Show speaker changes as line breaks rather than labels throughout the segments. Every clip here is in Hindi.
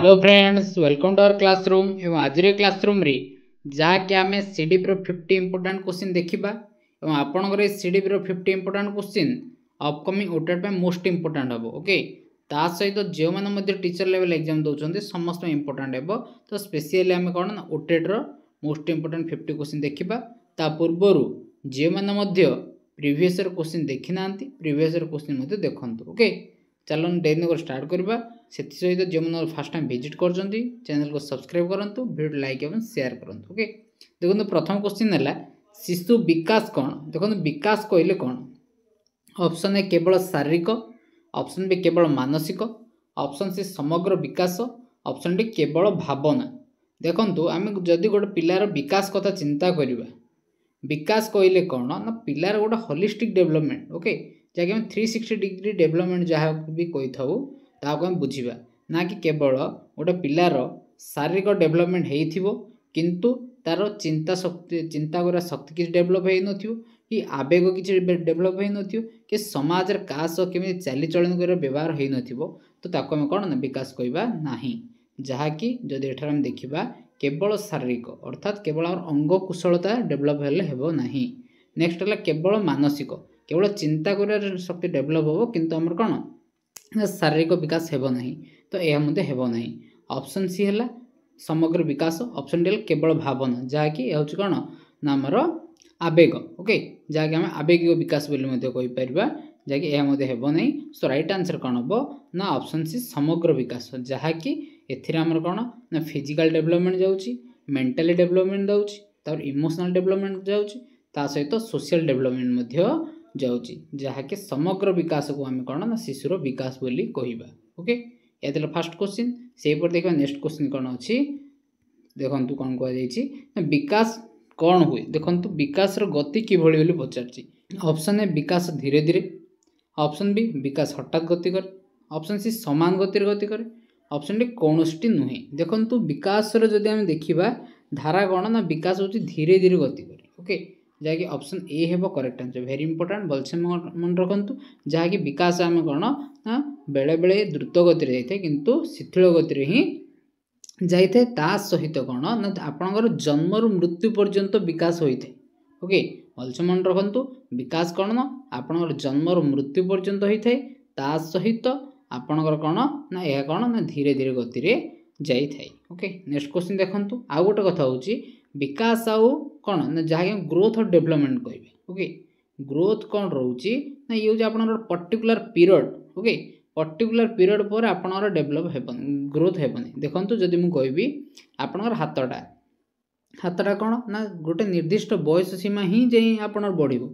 Hello friends, welcome to our classroom. एवं आज क्लासरूम रे जहाँकि आम सीडीपी 50 इंपोर्टाट क्वेश्चन देखा और आपंकर CDP 50 important question upcoming OTET most important हम। ओके, ता सहित जो मैंने टीचर लेवल एग्जाम दौरान समस्त इंपोर्टाट हे। तो स्पेशली आम कौन ना ओटेट मोस्ट इंपोर्टाट 50 क्वेश्चन देखा। ता पूर्वर जो मैंने प्रीवियस क्वेश्चन देखी ना प्रीवियस क्वेश्चन देखते। ओके, चलो डेरी नगर स्टार्ट करवा। से सहित जो मैंने फास्ट टाइम विजिट कर चैनल को सब्सक्राइब करूँ, वीडियो लाइक और शेयर करूँ। ओके, देखो प्रथम क्वेश्चन है शिशु विकास कौन। देखो विकास कहले कौन। ऑप्शन ए केवल शारीरिक, ऑप्शन बी केवल मानसिक, ऑप्शन सी समग्र विकास, ऑप्शन डी केवल भावना। देखो आम जदि गोटे पिलार विकास कथा चिंता करवा, विकास कहले कौन ना पिलार गोटे होलिस्टिक डेवलपमेंट। ओके, जहाँकि हम 360 डिग्री डेवलपमेंट जहाँ भी कही था आम बुझा ना कि केवल गोटे पिलार शारीरिक डेवलपमेंट हो किंतु तार चिंता शक्ति चिंता करा शक्ति किसी डेभलप हो न कि आवेग किसी डेभलप हो न कि समाज का सह केमी चालीचलन कर व्यवहार हो न तो ताको आम कौन ना विकास कहवा ना। जहाँकि जदि एठार आम देखा केवल शारीरिक अर्थात केवल अंग कुशलता डेभलप हेल्ले ना। नेक्स्ट है केवल मानसिक, केवल चिंता कर शक्ति डेभलप हो किंतु आमर कौन शारीरिक विकास हेब ना। तो यह हेब ना। ऑप्शन सी है समग्र विकास, ऑप्शन डी केवल भावना जहाँकि हूँ कौन ना आमर आवेग। ओके, जहाँकि आम आवेगिक विकास कहीपर जहाँकि यह हेब ना। सो राइट आंसर कौन हम ना ऑप्शन सी समग्र विकास, जहाँकि एमर कौन ना फिजिकल डेवलपमेंट जाऊँगी, मेंटली डेवलपमेंट जाऊँगी, इमोशनल डेवलपमेंट जाऊँगी, ता सहित सोशल डेवलपमेंट जाऊँगी, जहाँकि समग्र विकास को आम कौन ना शिशुर विकास बोली कहवा। ओके, ये फास्ट क्वेश्चन। से देखा नेक्स्ट क्वेश्चन कौन अच्छी देखु कौन कह विकास कौन हुए। देखु विकास गति किभली पचार। ऑप्शन ए विकास धीरे धीरे, ऑप्शन बी विकास हठात गति करे, ऑप्शन सी समान गति करे, ऑप्शन डी कौन नुहे। देखु विकास जदि आम देखा धारा कौन ना विकास हूँ धीरे धीरे गति करे। ओके, जहाँकि ऑप्शन ए है करेक्ट आंसर। वेरी इंपोर्टेंट, भलसे मन रखु जहाँकि विकास आम कौन ना बेले बेले द्रुत गति जाए किंतु शिथिल गति ही जाए। ता सहित कौन ना आपणकर जन्मरू मृत्यु पर्यंत विकास होता है। ओके, भलसे मन रखु विकास कौन ना आपणकर जन्मरू मृत्यु पर्यंत होता है, ता सहित आपणकर कौन ना यह कौन ना धीरे धीरे गति जाए। ओके, नेक्स्ट क्वेश्चन देखंतु। आउ गोटे कथा होची विकास आउ कौन ना जहाँ ग्रोथ और डेवलपमेंट कहे। ओके, ग्रोथ कौन रोचे ना ये हूँ आप particular period. Okay, particular period पर आपणर डेभलप हेबनी, ग्रोथ हेबनी। देखंतु जदि मु कहबी आपणर हाथटा कौन ना गोटे निर्दिष्ट बयस सीमा ही जाई आपणर बढ़िबो,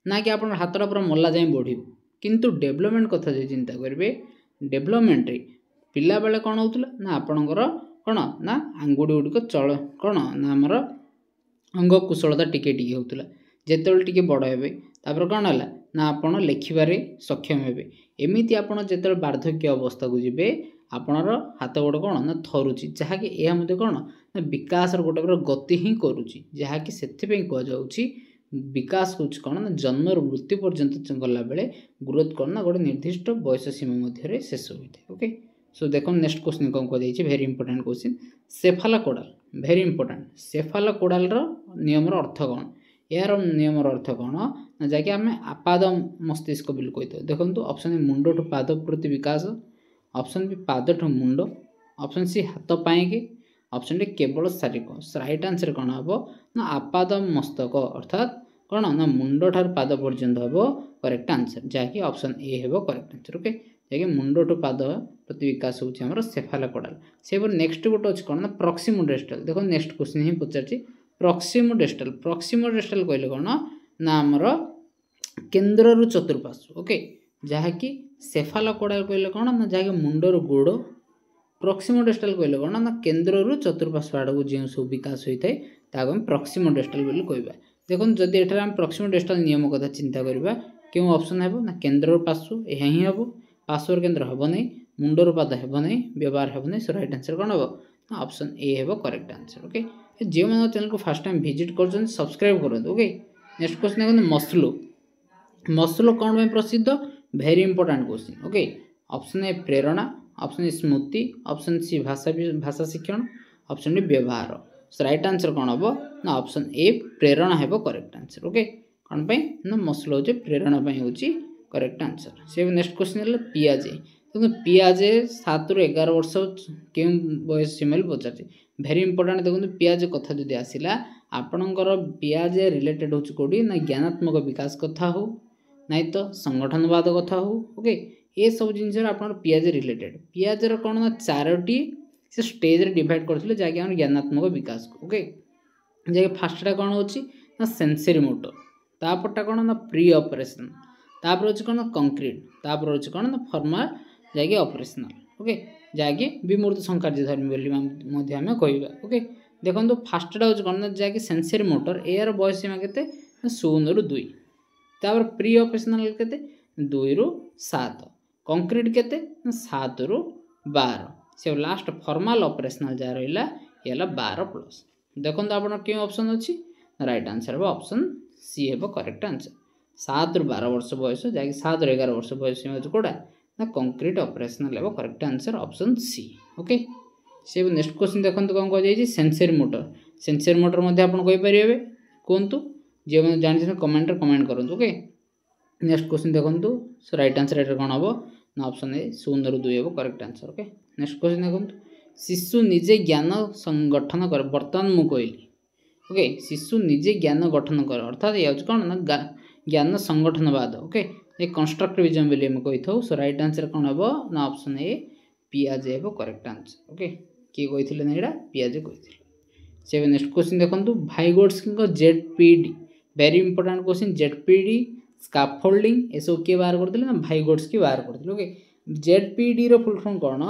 ना कि आपणर हाथटा पूरा मल्ला जाए बढ़िबो। किंतु डेवलपमेंट कथा जो चिंता करेंगे डेवलपमेंट पिला बेले कौन होता ना आपणकर कौन ना आंगुड़ी गुड़िक चल कौन ना आमर अंग कुशलता टिके टिके होता जिते टिके बड़ हे तापर कौन है ना आपण लेखिबारे सक्षम हे। एमती आप जो वार्धक्य अवस्था को जी आपणर हाथ गोड़ कौन ना थरुची, जहाँकि यह कौन ना विकास गोटे गति ही करुच्ची, जहाँकि से कहुच्छी विकास हूँ कौन ना जन्मर मृत्यु पर्यंत गला बेले ग्रोथ कौन ना गोटे निर्दिष्ट बयस सीमा मध्य शेष होता है। ओके, सो देखो नेक्स्ट क्वेश्चन कौन कह very important question cephalocaudal. Very important, cephalocaudal नियम अर्थ कौन, यार नियम अर्थ कौन ना जहाँकि आम आपाद मस्तिष्क बोली कही। देखो ऑप्शन ए मुंड ठू पाद प्रति विकास, ऑप्शन बी पाद ठू मुंड, ऑप्शन सी हाथ पाएंगे, ऑप्शन डी केवल शारीरिक। राइट आंसर कौन हम ना आपाद मस्तक अर्थात कौन ना मुंड ठार पाद पर्यंत हम करेक्ट आंसर, जहाँकि ऑप्शन ए है करेक्ट आंसर। ओके, जहाँकि मुंड ठू पाद प्रति विकास होकर सेफालोकोडाल। से नेक्स्ट गोटे अच्छे कौन ना प्रॉक्सिमोडेस्टल। देखो नेक्स्ट क्वेश्चन ही पचार प्रॉक्सिमोडेस्टल। प्रॉक्सिमोडेस्टल कहले कौन ना आमर केन्द्र चतुर्पार्श्व। ओके, जहाँकि सेफालोकोडाल कहले कौन ना जहाँकि मुंडर गोड़, प्रॉक्सिमोडेस्टल कहले कौन ना केन्द्र चतुर्पार्श्व आड़ को जो सब विकास होता है आम प्रॉक्सिमोडेस्टल बोली कहवा। देखो जदि एठार आम प्रॉक्सिमोडेस्टल नियम कथा चिंता करवा क्यों ऑप्शन है ना केन्द्र पार्श्व यह ही हम, पार्श्वर केन्द्र हम नहीं, मुंडर पाद हम नहीं, व्यवहार हम नहीं। सो राइट आंसर कौन हम ना ऑप्शन ए है करेक्ट आंसर। ओके, जो मैंने चैनल को फास्ट टाइम विजिट कर सब्सक्राइब करूँ। ओके, नेक्स्ट क्वेश्चन देखो मसलो। मसलो कौन में प्रसिद्ध, very important question. Okay, option A प्रेरणा, ऑप्शन ए स्मृति, ऑप्शन सी भाषा शिक्षण, ऑप्शन डी व्यवहार। सो राइट आंसर कौन हम ना ऑप्शन ए प्रेरणा है करेक्ट आंसर। ओके कौन पे ना मसल हो प्रेरणा हो करेक्ट आंसर। से नेक्स्ट क्वेश्चन है पियाजे। देखो पियाजे 7 ରୁ 11 वर्ष क्यों बयस सीमा पचार भेरी इंपोर्टाट। देखो पियाजे कथा जो आसला आपणकर पियाजे रिलेटेड हो कौटी ना ज्ञानात्मक विकास कथा हो ना तो संगठनवाद कथा हो। ओके ये सब जिनस आप पियाजे रिलेटेड पियाजर कौन ना 4टी से स्टेज रे डिवाइड करथिले जाके हम ज्ञानात्मक विकास को। ओके जे फास्टटा कौन होची ना सेंसरी मोटर, तापरटा कौन ना प्री ऑपरेशन, तापर होची कौन ना कंक्रीट, तापर होची कौन ना फॉर्मल जाके ऑपरेशनल। ओके जाके विमूर्त संकार्य धर्मी बोली मध्य आमे कहबा। ओके देखो फास्टटा होची कौन ना जाके सेंसरी मोटर एयर बयस सीमा केते 0 ରୁ 2, तापर प्री ऑपरेशनल केते 2 ରୁ 7, कंक्रीट केते 7 ରୁ 12, से लास्ट फॉर्मल ऑपरेशनल जहाँ रहा ये 12+। देखो आप क्यों ऑप्शन अच्छी राइट आंसर है ऑप्शन सी है करेक्ट आंसर। 7 ରୁ 12 वर्ष बयस जहाँकि 7 ରୁ 11 वर्ष बयस कौटा ना कंक्रीट ऑपरेशनल है correct answer option C. Okay से नेक्स्ट क्वेश्चन देखो कौन कह सेंसरी मोटर। सेंसरी मोटर मध्य आप कहींपारे कहतु जो जानी कमेंट कमेंट करूँ। ओके नेक्स्ट क्वेश्चन देखो सो राइट आंसर ये कौन हम ना ऑप्शन ए 0 ରୁ 2 है correct answer. Okay next question देखो शिशु निजे ज्ञान संगठन कर बर्तमान मु कहली। ओके शिशु निजे ज्ञान गठन कर अर्थात ये कौन ना ज्ञान संगठनवाद। ओके ये कंस्ट्रक्टिविज्म बोली हम कही था। सो राइट आंसर कौन हम ना ऑप्शन ए पियाजे है करेक्ट आंसर। ओके किए कही ना यहाँ पियाजे कही। से नेक्स्ट क्वेश्चन देखो Vygotsky ZPD very important question ZPD scaffolding ये सब किए बाहर करते ना भाइगोट्स्की बाहर करते। ओके जेडपीडी रो फुल फॉर्म कौन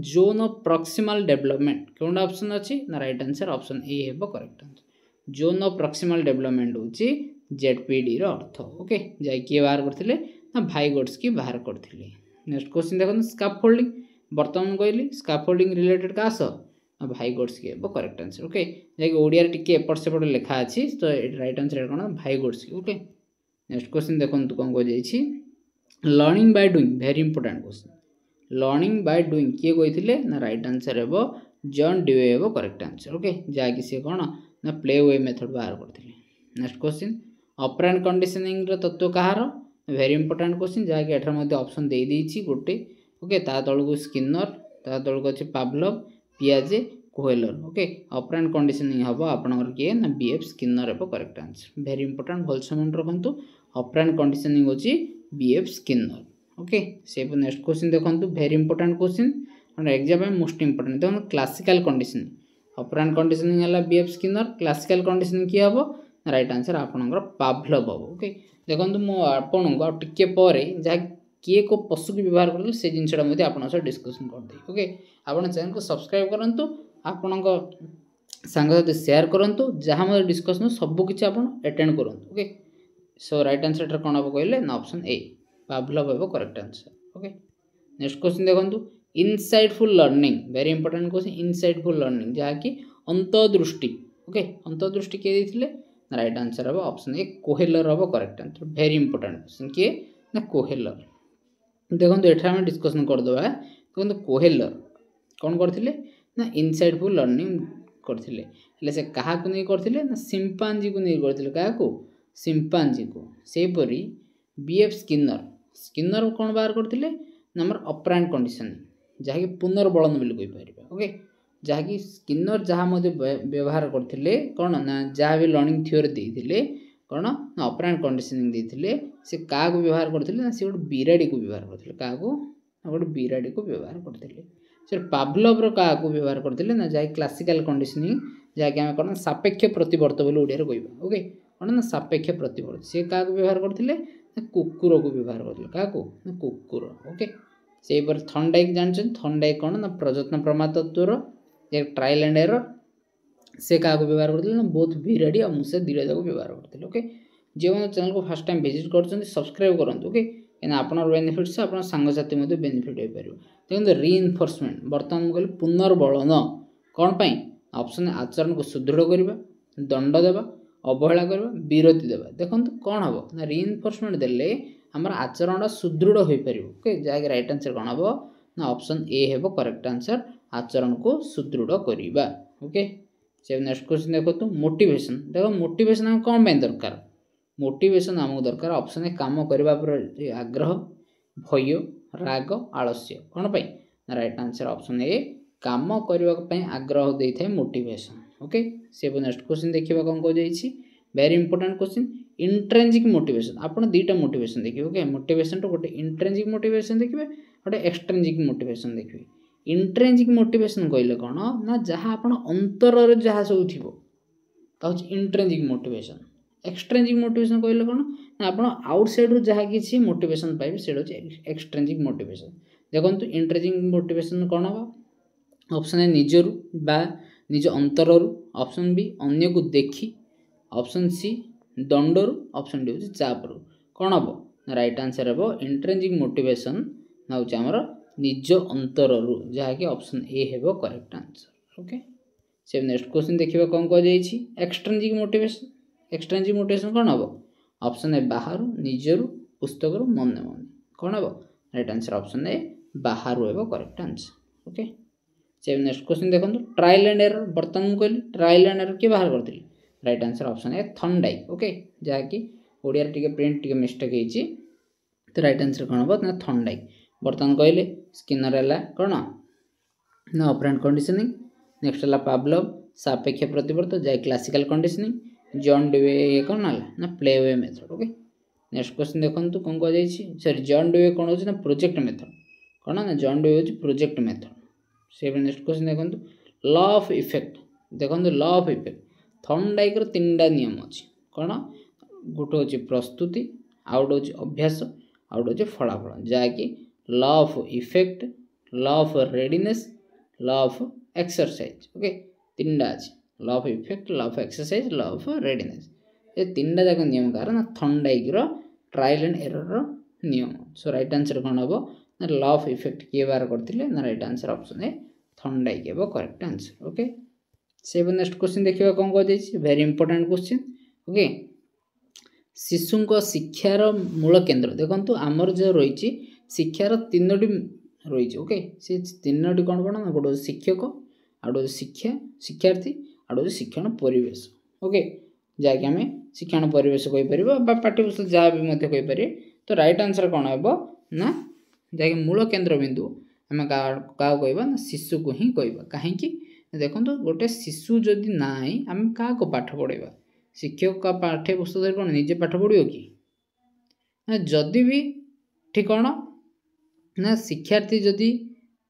जोन ऑफ प्रॉक्सिमल डेवलपमेंट कौन ऑप्शन अच्छी ना राइट आंसर ऑप्शन ए है correct answer. Zone of proximal development होची जेडपीडी रो अर्थ। ओके जाय किए बाहर करथिले ना भाइगोट्स्की बाहर करथिले। नेक्स्ट क्वेश्चन देखो स्काफोल्डिंग वर्तमान कहली स्काफोल्डिंग रिलेटेड का आस भाइगोट्स्की है करेक्ट आंसर। ओके जाय ओडिया टिके एपट सेपट लिखा अछि तो राइट आंसर कौन भाइगोट्स्की। ओके नेक्स्ट क्वेश्चन देखो कौन कह जाइछि learning by doing very important question. Learning by doing किए कही ना राइट आंसर है जॉन ड्यूए है करेक्ट आंसर। ओके जहाँकि सी कौन ना प्ले वे मेथड बाहर करते। नेक्स्ट क्वेश्चन ऑपरेंट कंडीशनिंग तत्व कहार वेरी इंपोर्टेंट क्वेश्चन जहाँकि एठार ऑप्शन दे देइछि गोटे। ओके ता तलू स्किनर ता तलू अच्छे पावलोव पियाजे कोहेलर। ओके ऑपरेंट कंडीशनिंग हम आपंकर किए ना बीएफ स्किनर है करेक्ट आंसर वेरी इंपोर्टेंट भलसे मन रखु ऑपरेंट कंडीशनिंग होची बीएफ स्किनर। ओके से नेक्स्ट क्वेश्चन देखो very important question exam most important देखो क्लासिकल कंडीशनिंग ऑपरेंट कंडीशनिंग है बीएफ स्किनर क्लासिकल कंडीशनिंग किए हम राइट आंसर आपंकर पावलोव हम। ओके देखो मुझे टे पर जहाँ किए को पशु की व्यवहार कर से जिनसा आप डिस्कसन करदे। ओके आप चैनल को सब्सक्राइब करूँ आपण सांगसाथी शेयर करूँ जहाँ मतलब डिस्कसन सबकि आप अटेंड करूँ। ओके सो राइट आंसर कौन हम कहले ना ऑप्शन ए पावलोव है correct answer. Okay next question देखो insightful learning very important question insightful learning जहाँकि अंतर्दृष्टि। ओके अंतर्दृष्टि किए देते राइट आंसर हम ऑप्शन ए कोहेलर हम correct answer very important question किए ना कोहेलर। देखो ये डिस्कसन करदे देखो कोहेलर कौन करते ना इनसाइटफुल लर्निंग करते से क्या नहीं करते ना सिंपांजी को नहीं करते क्या सिंपांजी को सेपरी बीएफ स्किनर स्किनर कौन बाहर करते नंबर ऑपरेंट कंडीशनिंग जहाँकि पुनर्बलन बोली कहीपर। ओके जहाँकि स्किनर जहाँ व्यवहार करते कौन ना जहाँ भी लर्निंग थ्योरी देते कौन ना ऑपरेंट कंडीशनिंग देते से क्या व्यवहार करते ना सी गोटे बिराड़ी को व्यवहार करते क्या गोटे बिराड़ी को व्यवहार करते। सर पावलोव क्या व्यवहार करते ना जहाँ क्लासिकल कंडीशनिंग जहाँकि आम कौन सापेक्ष प्रतिवर्त बोली ओडिया कहवा। ओके कौन ना सापेक्ष प्रतिवर्त सी क्या व्यवहार करते कुकुर को व्यवहार करते क्या ना कुकुर। ओके से थंडाइक जानते थंडाइक कौन ना प्रजत्न प्रमातत्वर ट्रायल एंड एरर से क्या व्यवहार करते ना बोथ बिराड़ी और मूषा दुईटा जाक व्यवहार करते। ओके जो चैनल को फर्स्ट टाइम विजिट कर सब्सक्राइब करूँ। ओके कहीं आप बेनिफिट्स आप सांगसाथी बेनिफिट हो पार। देखो रीइनफोर्समेंट बर्तमान कहली पुनर्बलन कौन पाई ऑप्शन आचरण को सुदृढ़ करवा दंड देवा अवहेला करवा विरति देवा। देखो कौन हम ना रीइनफोर्समेंट देले आमर आचरण सुदृढ़ हो पार। ओके जहाँकि राइट आंसर कौन हम ना ऑप्शन ए हेबो करेक्ट आंसर आचरण को सुदृढ़ करिबा। ओके से नेक्स्ट क्वेश्चन देखो तो मोटिवेशन देखो मोटिवेशन हम कौन पे दरकार मोटिवेशन हमको दरकार ऑप्शन ए काम करबा पर आग्रह भय राग आलस्य कौन पे राइट आंसर ऑप्शन ए काम करबा पे आग्रह देई थाए मोटिवेशन। ओके से नेक्स्ट क्वेश्चन देखिबा कोन को जाईछि very important question intrinsic motivation आपण दुईटा मोटिवेशन देखिबे। ओके मोटिवेशन तो गोटे इंट्रिंसिक मोटिवेशन देखिबे गोटे एक्सट्रिंसिक मोटिवेशन देखिबे। इंट्रिंसिक मोटिवेशन कहले कौन ना जहाँ आपण अंतर जहाँ सब थी इंट्रिंसिक मोटिवेशन। एक्सट्रिंसिक मोटिवेशन कहले कौन ना आपण आउटसाइड रु जहाँ किसी मोटिवेशन पाइबे सेटा होची एक्सट्रिंसिक मोटिवेशन। देखंतु इंट्रिंसिक मोटिवेशन कौन हम ऑप्शन ए निजरु बा निज अंतररु ऑप्शन बी अन्य को देखी ऑप्शन सी दंडरु ऑप्शन डी होची चापरु कौन हम राइट आंसर हेबो इंट्रिंसिक मोटिवेशन ना होची हमर निज अंतररु जहाँ कि ऑप्शन ए हेबो करेक्ट आंसर। ओके से नेक्स्ट क्वेश्चन देखिबा कोन को जाईछि एक्सट्रिंसिक मोटिवेशन। एक्सट्रिंसिक मोटिवेशन कौन हम ऑप्शन ए बाहरु निजरु पुस्तकरु मन मन कौन हम राइट आंसर ऑप्शन ए बाहरु हेबो करेक्ट आंसर। ओके से नेक्स्ट क्वेश्चन देखंतु ट्रायल एंड एरर बर्तन कहली ट्रायल एंड एरर के बाहर करथिली right answer option A Thorndike. Okay जहाँ कि ओडिया टिके प्रिंट टिके मिस्टेक हेछि तो राइट आंसर कौन हम ना थंडाई बर्तन कहले स्किनर है कौन ना ऑपरेंट कंडीशनिंग नेक्स्ट है पावलोव सापेक्ष प्रतिवर्त जाए क्लासिकल कंडीशनिंग जॉन डुवे कौन ना playway method. Okay next question देखो कौन कह जाए सॉरी जॉन डुवे कौन हो प्रोजेक्ट मेथड कौन ना जॉन डुवे हो प्रोजेक्ट मेथड। से नेक्स्ट क्वेश्चन देखो लॉ ऑफ इफेक्ट देखो लॉ ऑफ इफेक्ट थंडाइक तीनटा नियम अच्छी कौन गोटे हूँ प्रस्तुति आउ गोटे हूँ अभ्यास आउ गोटे हूँ फलाफल जहाँकि law of effect law of readiness law of exercise. Okay तीनटा अच्छे law of effect law of exercise law of readiness ये तीनटा जाक नियम कार ना थंडाइक ट्रायल एंड एरर नियम। सो राइट आंसर कौन हम ना लॉ ऑफ इफेक्ट किए बाहर करते ना right answer option A Thorndike हे करेक्ट आंसर। ओके से नेक्स्ट क्वेश्चन देखिए कौन कह जाए वेरी इंपोर्टेंट क्वेश्चन। ओके शिशु शिक्षार मूल केन्द्र देखो आमर जो रही शिक्षार तीनोटी रही। ओके से तीनोटी कौन कौन ना गोटे शिक्षक आ गोटे शिक्षा शिक्षार्थी आ गोटे शिक्षण परिवेश। ओके जहाँकि आम शिक्षण परिवेश कहीपर पाठ्यपुस्तक जहाँ भी कहीपर तो राइट आंसर कौन हम ना जहाँकि मूल केन्द्र बिंदु आम क्या कहवा ना शिशु को ही कहवा कहीं देखो गोटे शिशु जदि ना आम क्या पाठ पढ़ेगा शिक्षक का पाठ्यपुस्तक कौन निजे पाठ पढ़ो कि ना जदि भी ठीक कौन ना शिक्षार्थी जदि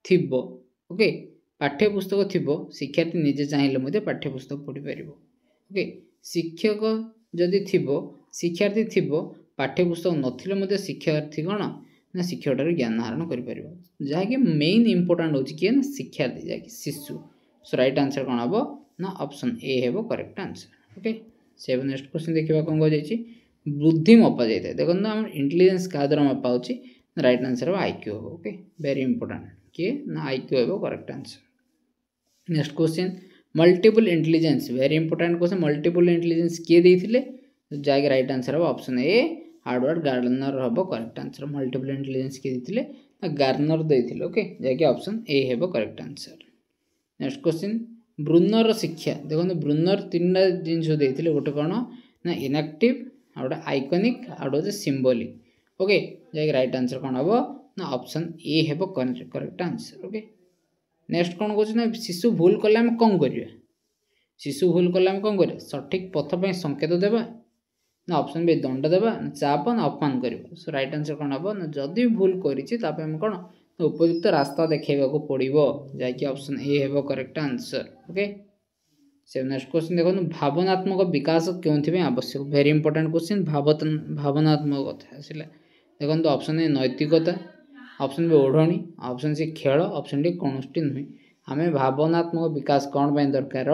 थी ओके पाठ्यपुस्तक थी शिक्षार्थी निजे चाहिए पाठ्यपुस्तक पढ़ी पार। ओके शिक्षक जदि थी शिक्षार्थी थी पाठ्यपुस्तक नथिले शिक्षार्थी कौन ना शिक्षक ज्ञान आहरण कर जहाँकि मेन इंपोर्टाट हूँ किए ना शिक्षार्थी जहाँकि शिशु। सो राइट आंसर कौन हम ना ऑप्शन ए हे करेक्ट आंसर। ओके से नेक्स्ट क्वेश्चन देखा कौन कह जाए बुद्धि मपा जाए देखो आम इंटेलिजेंस क्या द्वारा मपा हो राइट आंसर हम आईक्यू हम। ओके वेरी इंपोर्टाट किए ना आईक्यू हम correct answer. Next question multiple intelligence very important question multiple intelligence किए देते जहाँकि राइट आंसर हम ऑप्शन ए हार्डवर्ड गार्डनर हम करेक्ट आंसर मल्टीपल इंटेलिजेंस किए देते गार्डनर देते। ओके जहाँकि ऑप्शन ए हम correct answer. Next question Bruner शिक्षा देखो ब्रूनर तीन जिनस देते गोटे कौन ना इनएक्टिव आ गोटे आइकनिक आ गोटे सिम्बोलिक। ओके जैसे राइट आंसर कौन हम ना ऑप्शन ए हे करेक्ट आंसर। ओके नेक्स्ट कौन कह ना शिशु भूल कले आम कौन करिया शिशु भूल कले आम कौन करिया सठिक पथ पर संकेत देवा ना ऑप्शन बी दंड देवा ना चाप ना अपमान कर। सो राइट आंसर कौन हम ना जदि भूल करें कौन उपयुक्त रास्ता देखा पड़ो जहाँकि ऑप्शन ए हे करेक्ट आंसर। ओके से नेक्स्ट क्वेश्चन देखो भावनात्मक विकास क्यों आवश्यक वेरी इंपोर्टेंट क्वेश्चन भावनात्मक कथा आसला देखो ऑप्शन ए नैतिकता ऑप्शन बी ओढ़णी ऑप्शन सी खेल ऑप्शन डी कौन नुहे आम भावनात्मक विकास कौन पर दरकार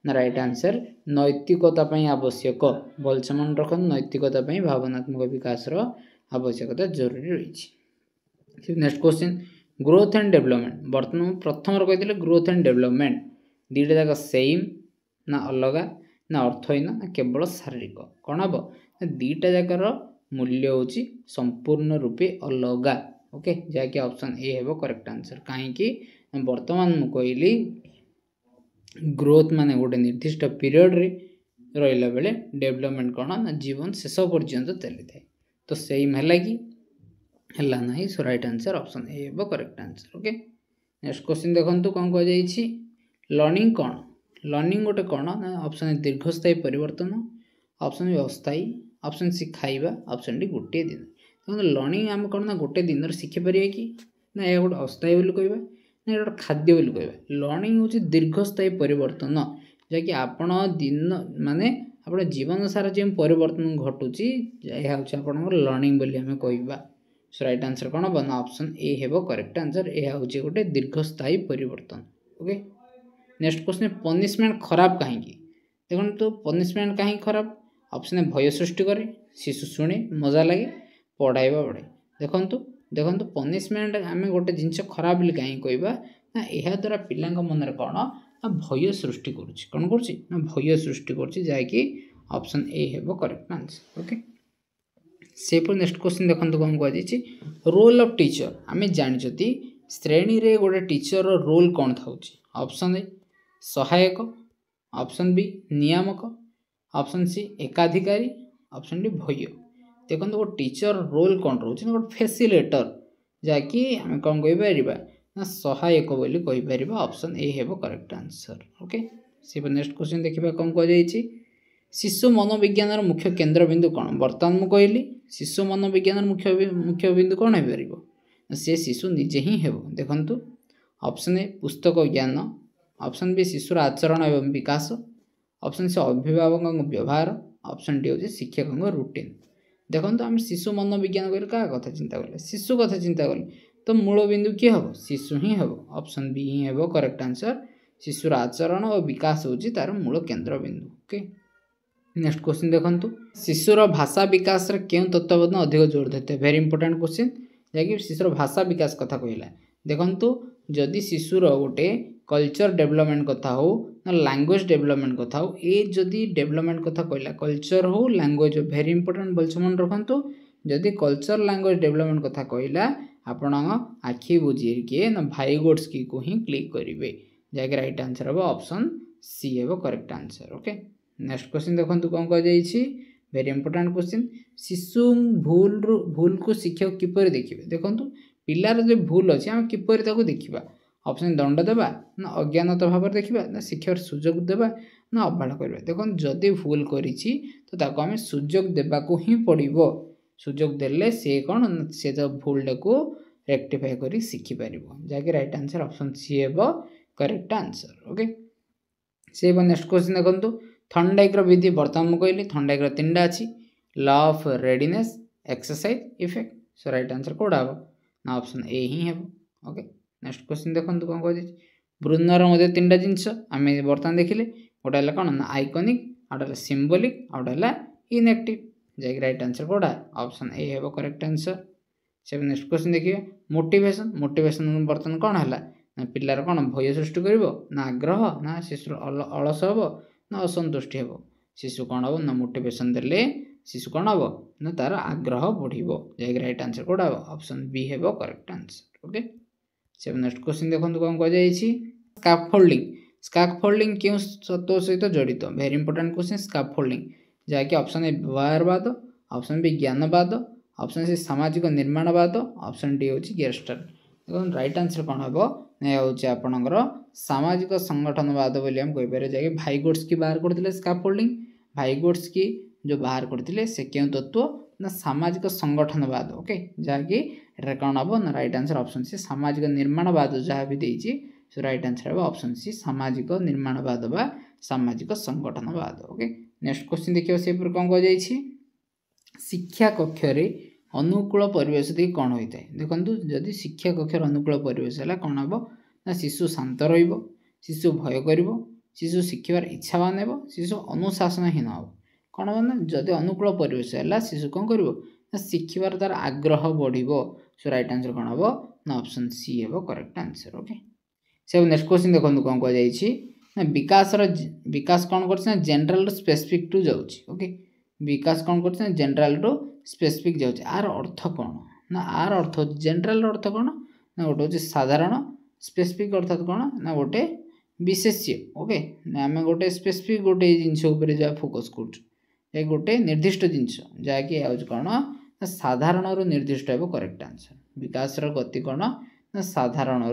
ना राइट आंसर नैतिकता आवश्यक भलसे मन रख नैतिकता भावनात्मक विकास आवश्यकता जरूरी रही। Next question growth and development बर्तमान प्रथम कही ग्रोथ एंड डेवलपमेंट दुईटा जाक सेम ना अलग ना अर्थहीन ना केवल शारीरिक कौन हम दुईटा जाकर मूल्य हूँ संपूर्ण रूपे अलग ओके जहाँकि ऑप्शन ए हेबो करेक्ट आंसर कहीं वर्तमान मु कहली ग्रोथ माने गोटे निर्दिष्ट पीरियड रे रहिला बेले डेवलपमेंट कौन ना जीवन शेष पर्यंत चली थाए तो सेम है कि है ना सो राइट आंसर ऑप्शन ए हेबो correct answer okay next question देखंतु कौन कह जाइछि लर्निंग कौन लर्निंग गोटे कौन ना ऑप्शन दीर्घस्थायी परिवर्तन ऑप्शन बी अस्थायी ऑप्शन सी खाइबा ऑप्शन डी गोटे दिन देखो लर्निंग आम कौन ना गोटे दिन शिखिपर कि ना यह गोटे अस्थायी बोली कहबा ना गोटे खाद्य बोली कहबा लर्निंग हूँ दीर्घस्थायी परिवर्तन जहाँकि आपण दिन माने आप जीवन सारा जो परिवर्तन घटुची यह हूँ लर्निंग बोली आम कहबा सो राइट आंसर कौन हम ऑप्शन ए हेबो करेक्ट आंसर यह हूँ गोटे दीर्घस्थायी परिवर्तन ओके नेक्स्ट क्वेश्चन पनिशमेंट खराब कहीं देखो तो पनिशमेंट कहीं खराब ऑप्शन भय सृष्टि करे शिशु शुणे मजा लगे पढ़ाइबा बढ़े देखो पनिशमेंट आम गोटे जिनस खराब बोली कहीं कहबा ना यह द्वारा पिला मन कौन ना भय सृष्टि कौन कर भय सृष्टि करकि ऑप्शन ए हेबो करेक्ट आंसर ओके से नेक्स्ट क्वेश्चन देखो कौन कह रोल ऑफ टीचर आम जानते श्रेणी रे गोटे टीचर रोल कौन था ऑप्शन ए सहायक ऑप्शन बी नियामक ऑप्शन सी एकाधिकारी ऑप्शन डी भय देखो गोटे टीचर रोल कौन रोचे गोटे फैसिलेटर जहाँकि आम कौन कहीपर ना सहायक बोली कहीपर ऑप्शन ए हेबो करेक्ट आंसर ओके से नेक्स्ट क्वेश्चन देखा कौन कह जाइछि शिशु मनोविज्ञान मुख्य केन्द्रबिंदु कौन बर्तमान मुझे कहली शिशु मनोविज्ञान मुख्य बिंदु कौन हो पार से शिशु निजे ही हेब देखु ऑप्शन ए पुस्तक ज्ञान ऑप्शन बी शिशुर आचरण एवं विकास ऑप्शन सी अभिभावक व्यवहार ऑप्शन डी हूँ शिक्षक रुटीन देखो आम शिशु मनोविज्ञान कहले क्या कथा चिंता कले शिशु कथा चिंता कले तो मूल बिंदु किए हम शिशु ही हम ऑप्शन बी ही हेबो करेक्ट आंसर शिशुर आचरण और विकास होची तार मूल केन्द्र बिंदु ओके नेक्स्ट क्वेश्चन देखंतु शिशुर भाषा विकास रे केउ तत्वबोधन अधिक जोर देते वेरी इंपोर्टेंट क्वेश्चन जहाँकि शिशुर भाषा विकास कथा कहला देखंतु जदि शिशुर गोटे कल्चर डेवलपमेंट कथा हो ना लैंग्वेज डेवलपमेंट कथा हो ये जदि डेवलपमेंट कथा कहला कल्चर हो लैंग्वेज हो वेरी इंपोर्टेंट बोल मन रखंतु जदि कल्चर लैंग्वेज डेवलपमेंट कथा कहला आपण आखि बुझी किए ना भाई गोड्सकी को ही क्लिक करेंगे जहाँकि राइट आंसर हम ऑप्शन सी हेबो correct answer okay next question देखो कौन कह जाइछि वेरी इंपोर्टेंट क्वेश्चन शिशु भूल को शिक्षक किपर देखिए देखो पिलार जो भूल अच्छे आम किपर देखा ऑप्शन दंड देवा ना अज्ञानता भाव देखा ना शिक्षार सुजोग देवा ना अवहेला करवा देखो जदि भूल करिछि तो ताको आम सुजोग देवाको ही पड़ो सुजोग देले से कौन से भूलटा को रेक्टिफाई कर शिखिपर जहाँकि राइट आंसर ऑप्शन सी हेबो करेक्ट आंसर ओके से नेक्स्ट क्वेश्चन देखो थंडाइक विधि बर्तमान मुझे कहली थंडाइक 3टा अच्छी law of readiness exercise effect so right answer कौटा हम ना ऑप्शन ए ही हेबो ओके नेक्स्ट क्वेश्चन देखो कौन कह ब्रुनर मध्य 3टा जिनस आम बर्तमान देखिले गोटे कौन ना आइकनिक आउटा सिम्बोलिक आउटा इनएक्टिव जैक राइट आंसर कौटा ऑप्शन ए हेबो करेक्ट आंसर से नेक्स्ट क्वेश्चन देखिए मोटिवेशन मोटिवेशन बर्तमान कौन है ना पिलार कौन भय सृष्टि कर ना आग्रह ना शिशु अलस हम ना असंतुष्टि हे शिशु कौन हम ना मोटिवेशन देले शिशु कौन हम ना तार आग्रह बढ़ो जैक राइट आंसर कौटा हम ऑप्शन बी हेबो करेक्ट आंसर ओके से नेक्स्ट क्वेश्चन देखो कौन कह जाइछि स्काफोल्डिंग क्यों तत्व सहित जड़ित वेरी इंपोर्टेंट क्वेश्चन स्काफोल्डिंग जहाँकि ऑप्शन ए व्यवहारवाद ऑप्शन बी ज्ञानवाद ऑप्शन सी सामाजिक निर्माणवाद ऑप्शन डी हूँ गेस्टाल्ट देखो राइट आंसर कौन हम ना हूँ आपणकर सामाजिक संगठनवाद बोली हम कहीपर जैसे भाईगोड्सकी बाहर करते स्काफोल्डिंग भाईगोड्सकी जो बाहर करते से क्यों तत्व ना सामाजिक संगठनवाद ओके जहाँकि कौन हम ना राइट आंसर ऑप्शन सी सामाजिक निर्माणवाद जहाँ भी देती सो राइट आंसर हम ऑप्शन सी सामाजिक निर्माणवाद व सामाजिक संगठनवाद ओके नेक्स्ट क्वेश्चन देखिए से कौन कह जाइछि शिक्षा कक्षरे अनुकूल परिवेश देखिए कौन होता है देखो जदि शिक्षा कक्षर अनुकूल परिवेश है कौन हम ना शिशु शांत शिशु भय कर शिशु शिखार इच्छावान हो शिशु अनुशासनहीन हो कौन हम ना जदि अनुकूल परिवेश है शिशु कौन कर शिखार तार आग्रह बढ़ो सो राइट आंसर कौन हम ना ऑप्शन सी हेबो करेक्ट आंसर ओके से नेक्स्ट क्वेश्चन देखो कौन कह जाइछि ना विकास कौन कर जनरल रु स्पेसिफिक टू जाऊँगी ओके विकास कौन कर जनरल रु स्पेसिफिक जाऊँगी आर अर्थ कौन ना आर अर्थ जनरल अर्थ कौन ना गोटे हूँ साधारण स्पेसिफिक अर्थात कौन ना गोटे विशेष्य ओके आम गोटे स्पेसिफिक गोटे जिनस जहाँ फोकस कर गोटे निर्दिष्ट जिनस जहाँकि कौन ना साधारण निर्दिष्ट हे करेक्ट आंसर विकास गति कौन ना साधारण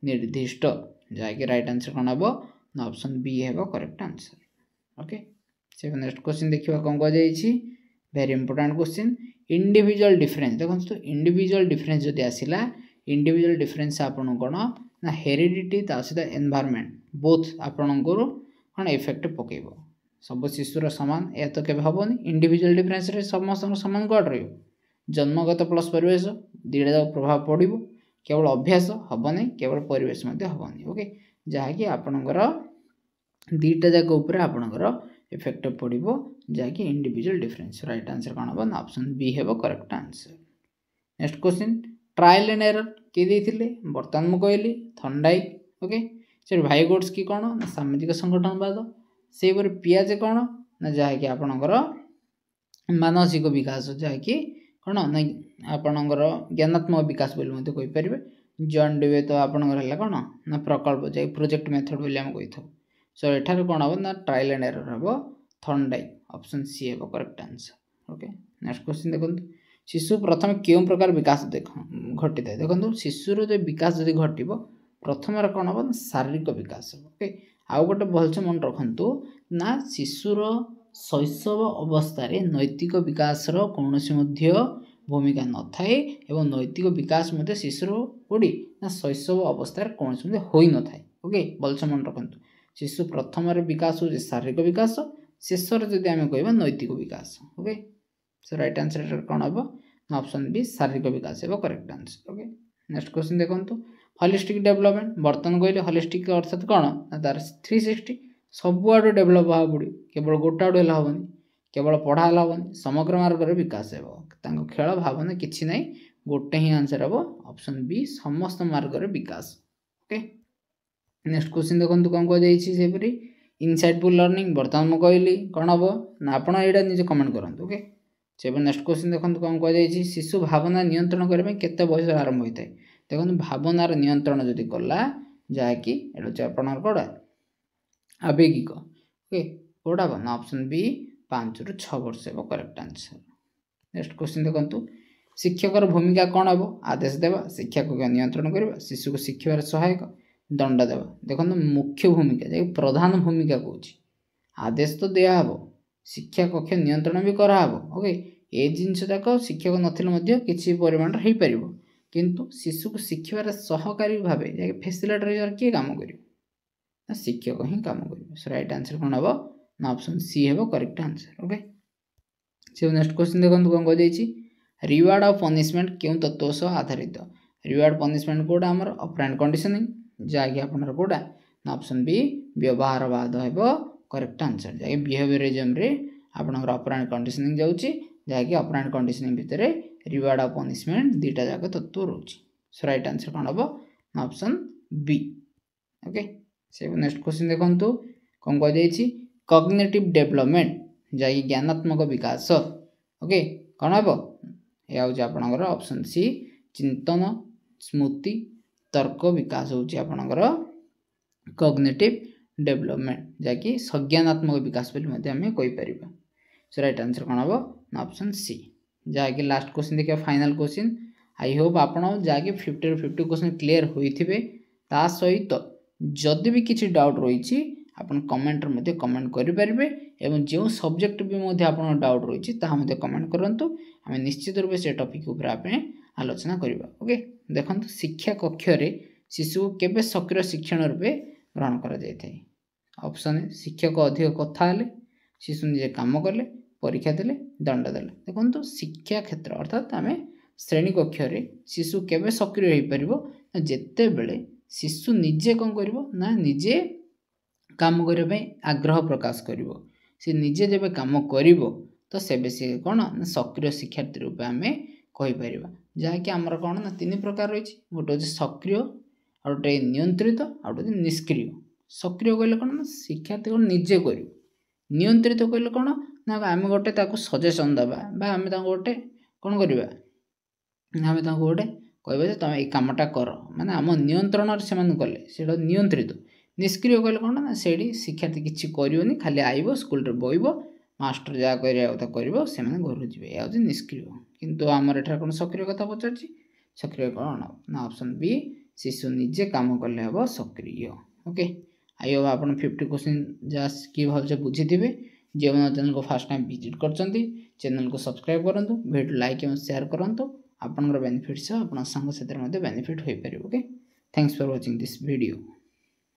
निर्दिष्ट जहाँकि राइट आंसर कौन हम ना ऑप्शन बी है करेक्ट आंसर ओके से नेक्स्ट क्वेश्चन देखा कौन कह very important question individual difference देखो तो इंडिविजुअल डिफरेंस जदि आसला इंडिविजुअल डिफरेंस आपन कौन ना हेरिडिटी ता सहित एनवायरनमेंट बोथ आपण कौन इफेक्ट पकेब सब शिशुर सामान या तो केवे हेनी इंडिविजुअल डिफरेंस समस्त सामान कौट रही जन्मगत प्लस परिवेश दुईटा जाक प्रभाव पड़ो केवल अभ्यास हम नहीं केवल परिवेश हेनी ओके जहाँकि आपणकर दुईटा जाक आपणकर इफेक्ट पड़ो जहाँकि इंडिविजुअल डिफरेंस राइट आंसर कौन हम ना ऑप्शन बी है correct answer next question trial and error किए देते बर्तमान मुझे कहली थंडाइक ओके से भाईगोट्स की कौन ना सामाजिक संगठनवाद से पियाजे कौन ना जहाँकि आपणकर मानसिक विकास जहाँकि कौन ना आपणकर ज्ञानात्मक विकास बोलीपर जॉन डीवे तो आपणकर कौन ना प्रकल्प जैसे प्रोजेक्ट मेथड बोली आम कही था सो एठार कौन हम ना ट्रायल एंड एरर हम थंडाइक ऑप्शन सी है correct answer okay next question देखो शिशु प्रथम क्यों प्रकार विकास घटी था देखो शिशुर जो विकास जब घटो प्रथम कौन हम शारीरिक विकास ओके आउ गोटे भलसे मन रखु ना शिशुर शैशव अवस्था नैतिक विकास कौन भूमिका न थाए एवं नैतिक विकास शिशुर कोड़ी ना शैशव अवस्था कौन हो न था ओके भलसे मन रखु शिशु प्रथम विकास हो शारीरिक विकास शेष जदि आम कह नैतिक विकास ओके सो राइट आंसर कौन हम ऑप्शन बी शारीरिक विकास है correct answer okay next question देखो होलिस्टिक डेवलपमेंट बर्तमान कहले होलिस्टिक अर्थात कौन ना तार 360 सबुआड़ डेभलप हाँ पड़ो केवल गोटे आड़ू हेनी केवल पढ़ा हेनी समग्र मार्ग विकास हो खेल भावना किसी ना गोटे ही आंसर हम ऑप्शन बी समस्त मार्ग विकास ओके नेक्स्ट क्वेश्चन देखो कौन कहीपरी इनसाइटफुल लर्निंग बर्तमान मुझे कहली कौन हम ना आप निजे कमेंट करूँ ओके से नेक्स्ट क्वेश्चन देखो कौन कही शिशु भावना नियंत्रण करने केते बयस आरंभ होता है देखो भावनार नियंत्रण जदि कला जहाँकि आपन कौड़ा आवेगिक ओके कौटा हम ना ऑप्शन बी 5 ରୁ 6 वर्ष है करेक्ट आंसर नेक्स्ट क्वेश्चन देखो शिक्षकर भूमिका कौन हम आदेश देवा शिक्षा को नियंत्रण करवा शिशु को शिखार सहायक दंड देवा देखो मुख्य भूमिका जैसे प्रधान भूमिका कौन आदेश तो दिहब शिक्षा कक्ष नियंत्रण भी कराब ओके ये जिनस जाक शिक्षक नथिले किसी परिमाण हो पार किंतु शिशु को शिखार सहकारी भाव फैसिलिटेटर किए काम कर शिक्षक ही काम कर राइट आंसर कौन हम ना ऑप्शन सी है करेक्ट आंसर ओके से नेक्स्ट क्वेश्चन देखो कौन कही रिवार्ड ऑफ पनिशमेंट क्यों तत्व सह आधारित रिवार्ड पनिशमेंट कौटा आम ऑपरेंट कंडीशनिंग जहाँकि आप कौटा ना ऑप्शन बी व्यवहारवाद है करेक्ट आंसर जहाँकि बिहेवियरिज्म रे आपनकर ऑपरेंट कंडीशनिंग जाउची जहाँकि ऑपरेंट कंडीशनिंग भितर रिवार्ड ऑफ पनिशमेंट दुईटा जाक तत्व रोचे सो राइट आंसर कौन हम ना ऑप्शन बी ओके से नेक्स्ट क्वेश्चन देखो कौन कही कॉग्निटिव डेवलपमेंट जहाँकि ज्ञानात्मक विकास ओके कौन हम यह हूँ आपनकर ऑप्शन सी चिंतन स्मृति तर्क विकास होची आपनकर कॉग्निटिव डेवलपमेंट जहाँकि संज्ञानात्मक विकास बोली आम कहीपर सो राइट आंसर कौन हम ना ऑप्शन सी जहाँकि लास्ट क्वेश्चन देखिए फाइनल क्वेश्चन आई होप आपड़ जहाँकि 50 ରୁ 50 क्वेश्चन क्लीयर होते ता सहित जदि भी किसी डाउट रही आपन कमेंट रे कमेंट करेंगे एवं जो सब्जेक्ट भी आप डाउट रही कमेंट करूँ आम निश्चित रूप से टॉपिक उपर आप आलोचना करवा ओके देखो शिक्षा कक्ष शिशु को केबे सक्रिय शिक्षण रूपे ग्रहण करा जाए ऑप्शन शिक्षक अधिक कथा शिशु निजे काम कले परीक्षा देले दंड देले देखो शिक्षा क्षेत्र अर्थात आम श्रेणी कक्ष शिशु केबे सक्रिय हो पार जिते बेले शिशु निजे कौन कर ना निजे काम करने आग्रह प्रकाश कर निजे जब काम कर तो सेबे सी कौन ना सक्रिय शिक्षार्थी रूप आम कहीपर जहाँकि आमर कौन ना 3 प्रकार रही गोटे हूँ सक्रिय आ गोटे नियंत्रित आ गोटे निष्क्रिय सक्रिय कहले कौन ना शिक्षार्थी कौन निजे कर नियंत्रित कहले कौन ना आम गोटे सजेसन दबा आम गोटे कौन करवा आम गोटे कह तुम ये कमटा कर माने आम नियंत्रण से कले से नियंत्रित निष्क्रिय कहले कौन ना से शिक्षार्थी किसी कर खाली आइब स्कूल बइब मास्टर जहाँ कर से घर जी यह निष्क्रिय किंतु आमर एठार कौन सक्रिय कथा पचार सक्रिय कौन ना ऑप्शन बी शिशु निजे काम कले हम सक्रिय ओके आई होप आप 50 क्वेश्चन जहाँ कि भाव बुझी थे जो चैनल को फास्ट टाइम विजिट कर चैनल को सब्सक्राइब करूँ वीडियो लाइक एवं शेयर करूँ आपनकर बेनिफिट्स आप सांग साथी बेनिफिट हो पारे okay thanks for watching this video.